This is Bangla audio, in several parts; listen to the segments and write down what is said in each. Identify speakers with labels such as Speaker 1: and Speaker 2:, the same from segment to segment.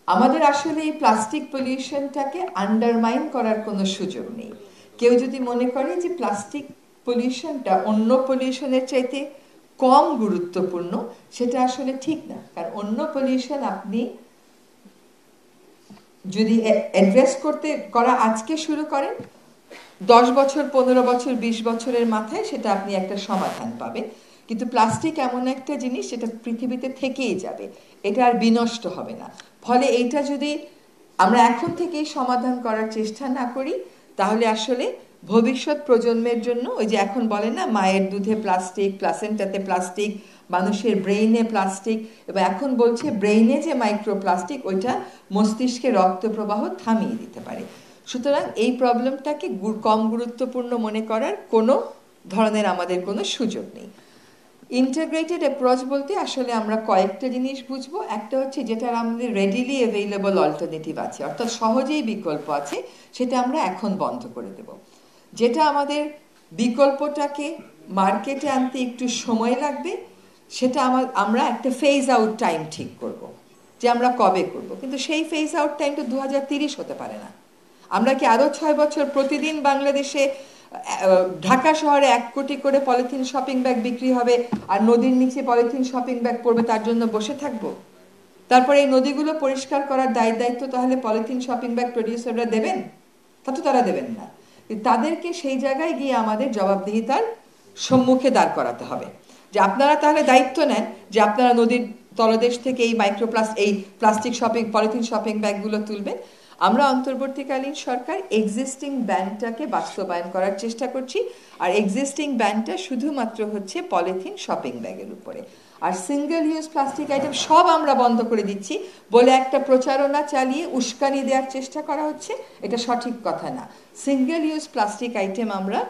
Speaker 1: আমাদের আসলে এই প্লাস্টিক পলিউশনটাকে আন্ডারমাইন করার কোনো সুযোগ নেই। কেউ যদি মনে করে যে প্লাস্টিক পলিউশনটা অন্য পলিউশনের চাইতে কম গুরুত্বপূর্ণ, সেটা আসলে ঠিক না। কারণ অন্য পলিউশন আপনি যদি অ্যাড্রেস করা আজকে শুরু করেন, 10 বছর, 15 বছর, 20 বছরের মাথায় সেটা আপনি একটা সমাধান পাবেন। কিন্তু প্লাস্টিক এমন একটা জিনিস যেটা পৃথিবীতে থেকেই যাবে, এটা আর বিনষ্ট হবে না। ফলে এইটা যদি আমরা এখন থেকেই সমাধান করার চেষ্টা না করি, তাহলে আসলে ভবিষ্যৎ প্রজন্মের জন্য, ওই যে এখন বলে না মায়ের দুধে প্লাস্টিক, প্লাসেন্টাতে প্লাস্টিক, মানুষের ব্রেইনে প্লাস্টিক, এবং এখন বলছে ব্রেইনে যে মাইক্রোপ্লাস্টিক, ওইটা মস্তিষ্কে রক্ত প্রবাহ থামিয়ে দিতে পারে। সুতরাং এই প্রবলেমটাকে কম গুরুত্বপূর্ণ মনে করার কোনো ধরনের আমাদের কোনো সুযোগ নেই। ইন্টিগ্রেটেড অ্যাপ্রোচ বলতে আসলে আমরা কয়েকটা জিনিস বুঝবো। একটা হচ্ছে যেটার আমাদের রেডিলি অ্যাভেইলেবল অল্টারনেটিভ আছে, অর্থাৎ সহজেই বিকল্প আছে, সেটা আমরা এখন বন্ধ করে দেব। যেটা আমাদের বিকল্পটাকে মার্কেটে আনতে একটু সময় লাগবে, সেটা আমরা একটা ফেজ আউট টাইম ঠিক করব, যে আমরা কবে করব। কিন্তু সেই ফেজ আউট টাইমটা 2030 হতে পারে না। আমরা কি আরও 6 বছর প্রতিদিন বাংলাদেশে ঢাকা শহরে 1 কোটি করে পলিথিন শপিং ব্যাগ বিক্রি হবে আর নদীর নিচে পলিথিন শপিং ব্যাগ পড়বে তার জন্য বসে থাকবো? তারপরে এই নদীগুলো পরিষ্কার করার দায়িত্ব তাহলে পলিথিন শপিং ব্যাগ প্রডিউসাররা দেবেন? তা তো তারা দেবেন না। তাদেরকে সেই জায়গায় গিয়ে আমাদের জবাবদিহিতার সম্মুখে দাঁড় করাতে হবে, যে আপনারা তাহলে দায়িত্ব নেন যে আপনারা নদীর তলদেশ থেকে এই এই প্লাস্টিক পলিথিন শপিং ব্যাগগুলো তুলবেন। আমরা অন্তর্বর্তীকালীন সরকার এক্সিস্টিং ব্যানটাকে বাস্তবায়ন করার চেষ্টা করছি, আর এক্সিস্টিং ব্যানটা শুধুমাত্র হচ্ছে পলিথিন শপিং ব্যাগের উপরে। আর সিঙ্গেল ইউজ প্লাস্টিক আইটেম সব আমরা বন্ধ করে দিচ্ছি বলে একটা প্রচারণা চালিয়ে উস্কানি দেওয়ার চেষ্টা করা হচ্ছে, এটা সঠিক কথা না। সিঙ্গেল ইউজ প্লাস্টিক আইটেম আমরা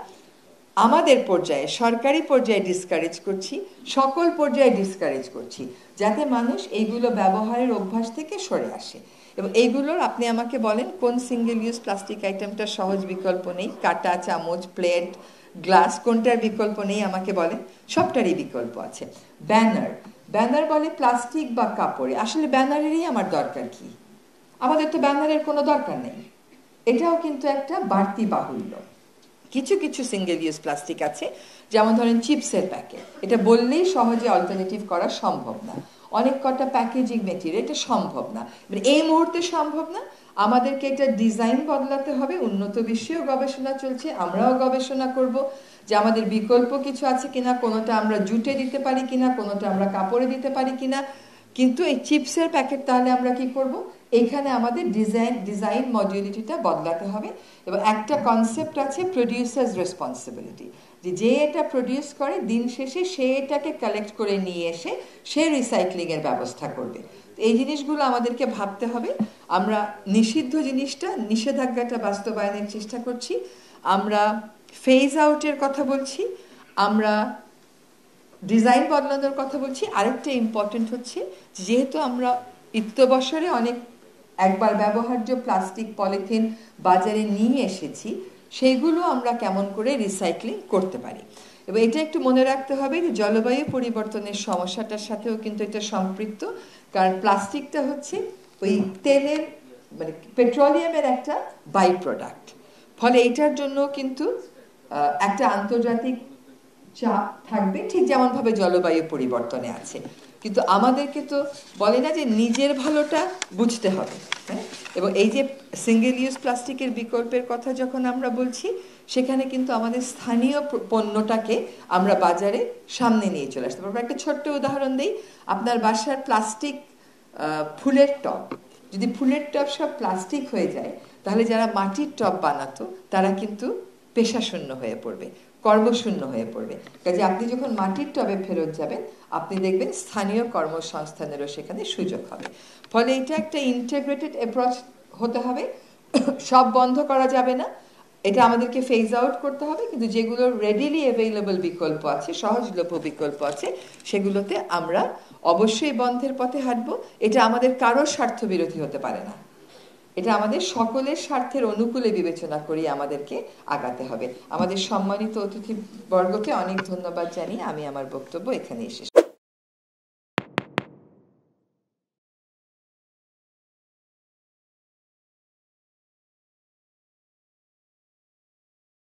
Speaker 1: আমাদের পর্যায়ে, সরকারি পর্যায়ে ডিসকারেজ করছি, সকল পর্যায়ে ডিসকারেজ করছি, যাতে মানুষ এইগুলো ব্যবহারের অভ্যাস থেকে সরে আসে। এবং এইগুলোর আপনি আমাকে বলেন কোন সিঙ্গেল ইউজ প্লাস্টিক আইটেমটা সহজ বিকল্প নেই? কাঁটা, চামচ, প্লেট, গ্লাস, কোনটার বিকল্প নেই আমাকে বলেন? সবটারই বিকল্প আছে। ব্যানার, ব্যানার বলে প্লাস্টিক বা কাপড়ে, আসলে ব্যানারেরই আমার দরকার কি? আমাদের তো ব্যানারের কোনো দরকার নেই। এটাও কিন্তু একটা বাড়তি বাহুল্য। কিছু কিছু সিঙ্গেল ইউজ প্লাস্টিক আছে, যেমন ধরেন চিপসের প্যাকেট, এটা বললেই সহজে অল্টারনেটিভ করা সম্ভব না। অনেক কটা প্যাকেজিং মেটেরিয়াল, এটা সম্ভব না, এই মুহূর্তে সম্ভব না। আমাদেরকে এটা ডিজাইন বদলাতে হবে। উন্নত বিশ্বেও গবেষণা চলছে, আমরাও গবেষণা করব যে আমাদের বিকল্প কিছু আছে কিনা, কোনোটা আমরা জুটে দিতে পারি কিনা, কোনোটা আমরা কাপড়ে দিতে পারি কিনা। কিন্তু এই চিপসের প্যাকেট তাহলে আমরা কি করব? এখানে আমাদের ডিজাইন মডিউলিটিটা বদলাতে হবে। এবং একটা কনসেপ্ট আছে প্রডিউসার্স রেসপন্সিবিলিটি, যে এটা প্রডিউস করে দিন শেষে সে এটাকে কালেক্ট করে নিয়ে এসে সে রিসাইক্লিংয়ের ব্যবস্থা করবে। এই জিনিসগুলো আমাদেরকে ভাবতে হবে। আমরা নিষিদ্ধ জিনিসটা, নিষেধাজ্ঞাটা বাস্তবায়নের চেষ্টা করছি, আমরা ফেজ আউটের কথা বলছি, আমরা ডিজাইন বদলানোর কথা বলছি। আরেকটা ইম্পর্টেন্ট হচ্ছে, যেহেতু আমরা ইত্যবসরে অনেক একবার ব্যবহার্য প্লাস্টিক পলিথিন বাজারে নিয়ে এসেছি, সেইগুলো আমরা কেমন করে রিসাইক্লিং করতে পারি। এবং এটা একটু মনে রাখতে হবে যে জলবায়ু পরিবর্তনের সমস্যাটার সাথেও কিন্তু এটা সম্পৃক্ত। কারণ প্লাস্টিকটা হচ্ছে ওই তেলের, মানে পেট্রোলিয়ামের একটা বাই প্রোডাক্ট। ফলে এইটার জন্য কিন্তু একটা আন্তর্জাতিক চাপ থাকবে, ঠিক যেমনভাবে জলবায়ু পরিবর্তনে আছে। কিন্তু আমাদেরকে তো বলে না যে নিজের ভালোটা বুঝতে হবে, হ্যাঁ? এবং এই যে সিঙ্গেল ইউজ প্লাস্টিকের বিকল্পের কথা যখন আমরা বলছি, সেখানে কিন্তু আমাদের স্থানীয় পণ্যটাকে আমরা বাজারে সামনে নিয়ে চলে আসতে পারবো। একটা ছোট্ট উদাহরণ দিই, আপনার বাসার প্লাস্টিক ফুলের টব, যদি ফুলের টব সব প্লাস্টিক হয়ে যায়, তাহলে যারা মাটির টব বানাতো তারা কিন্তু পেশাশূন্য হয়ে পড়বে, কর্মশূন্য হয়ে পড়বে। কাজে আপনি যখন মাটির টবে ফেরত যাবেন, আপনি দেখবেন স্থানীয় কর্মসংস্থানেরও সেখানে সুযোগ হবে। ফলে এটা একটা ইন্টিগ্রেটেড অ্যাপ্রোচ হতে হবে। সব বন্ধ করা যাবে না, এটা আমাদেরকে ফেজ আউট করতে হবে। কিন্তু যেগুলো রেডিলি অ্যাভেইলেবল বিকল্প আছে, সহজলভ্য বিকল্প আছে, সেগুলোতে আমরা অবশ্যই বন্ধের পথে হাঁটবো। এটা আমাদের কারোর স্বার্থ বিরোধী হতে পারে না, এটা আমাদের সকলের স্বার্থের অনুকূলে বিবেচনা করি আমাদেরকে আগাতে হবে। আমাদের সম্মানিত অতিথিবর্গকে অনেক ধন্যবাদ জানিয়ে আমি আমার বক্তব্য এখানেই শেষ